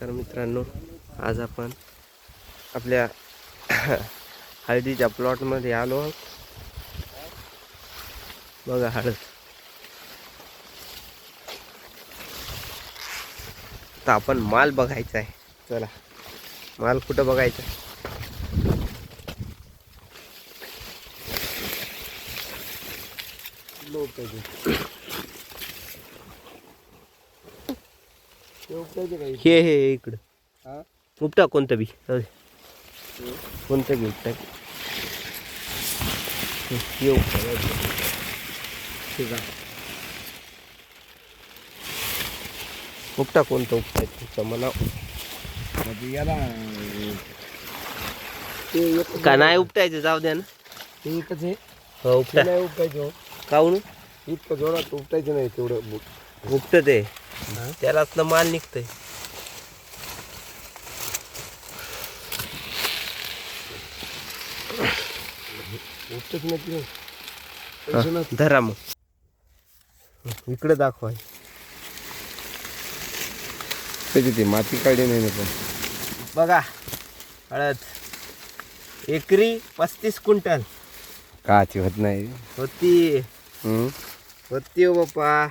नमस्कार मित्रांनो, आज आपण आपल्या हळदीच्या प्लॉटमध्ये आलो आहोत. बघा हळद. तर आपण माल बघायचा आहे. चला माल कुठं बघायचा? हे इकडं उपटा कोणतं बी कोणतं बी उपटा उपटा कोणतं उपटायचं म्हणा का नाही उपटायचं जाऊ द्या ना. ते एकच आहे. हो उपटा नाही उपटायचं. काहून इतकं जोरात उपटायचं नाही तेवढं. उपट ते त्यालाच ना माल निघतंय. उपटत नाही. धरा मग इकडे दाखवा. त्याची ती माती काढली नाही ना. पण बघा हळद एकरी 35 क्विंटल काची होत नाही. होती होती हो बाप्पा.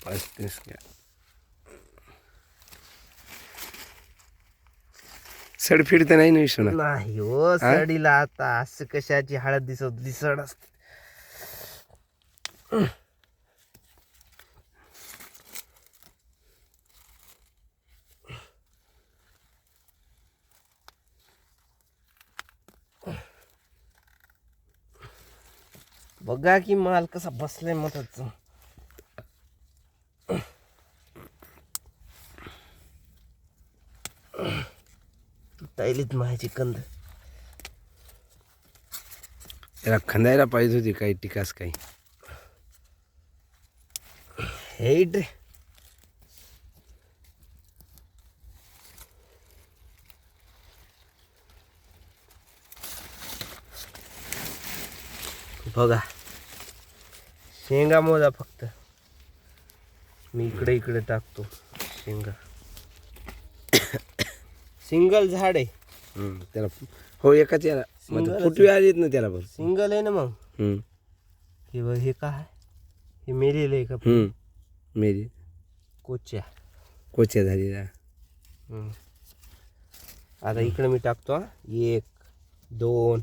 35 सडफीड तर नाही ना विषय. नाही हो सडीला आता असं कशाची हळद दिसत असते. बघा की माल कसा बसलाय मधाच. तुटायलीत माझी कंद. त्याला खंदायला पाहिजे होती काही टिकास काही. हेट बघा शेंगा मोजा फक्त. मी इकडे इकडे टाकतो शेंगा. सिंगल झाड आहे. त्याला हो एकाच याला फुटवे आलीत ना त्याला. बघ सिंगल आहे ना मग. हे बघ हे काय हे मेलेलं आहे का? मेरी कोच्या झालेला. आता इकडे मी टाकतो. 1 2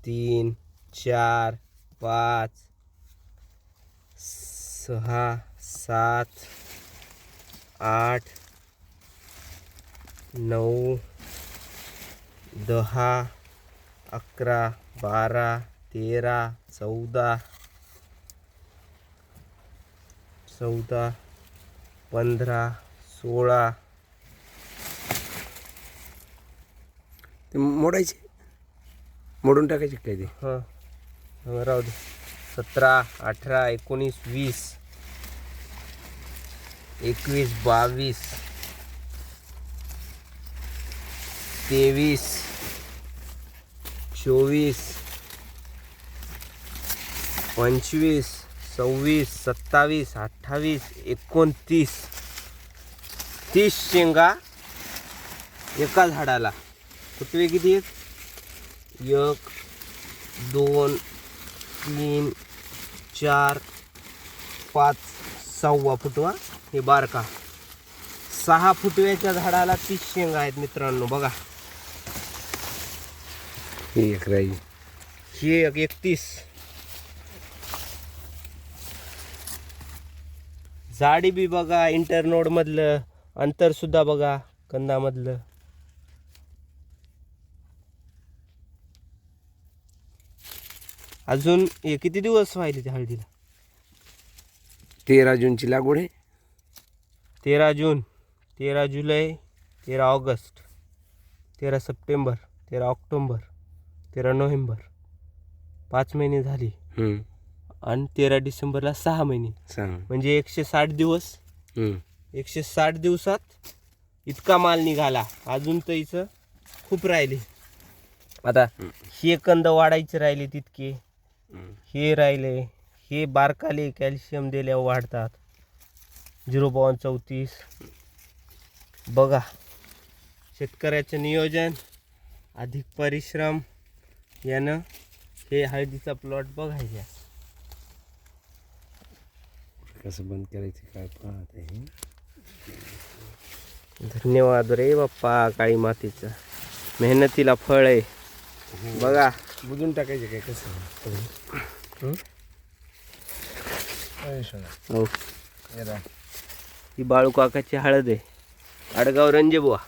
3 4 5 6 7 8 9 10 11 12 13 14 15 16 ते मोडायचे मोडून टाकायचे काय ते. हां राहू दे. 17 18 19 20 21 22 23 24 25 26 27 28 29 30 शेंगा एका झाडाला. फुटवे किती आहेत? 1 2 3 4 5 6 फुटवा. हे बारका 6 फुटव्याच्या झाडाला 30 शेंगा आहेत मित्रांनो. बघा ही एक राई. हे 31. जाडी बी बघा. इंटरनोड मधलं अंतर सुद्धा बघा. कंदामधलं अजून हे किती दिवस व्हायले त्या हळदीला? 13 जूनची लागवड आहे. 13 जून 13 जुलै 13 ऑगस्ट 13 सप्टेंबर 13 ऑक्टोंबर 13 नोव्हेंबर 5 महिने झाली. आणि 13 डिसेंबरला 6 महिने. म्हणजे 160 दिवस. 160 दिवसात इतका माल निघाला. अजून तर इथं खूप राहिले. आता हे कंद वाढायचे राहिले तितके. हे राहिले. हे बारकाले कॅल्शियम दिल्यावर वाढतात. 0.34 बघा शेतकऱ्याचं नियोजन अधिक परिश्रम यानं हे हळदीचा प्लॉट बघायचा. कसं बंद करायचं काय पाहत आहे. धन्यवाद रे बाप्पा काळी मातीचं, मेहनतीला फळ आहे. बघा बुजून टाकायचं काय कसं. हो ही बाळू काकाची हळद आहे, आडगाव रणजेबुवा.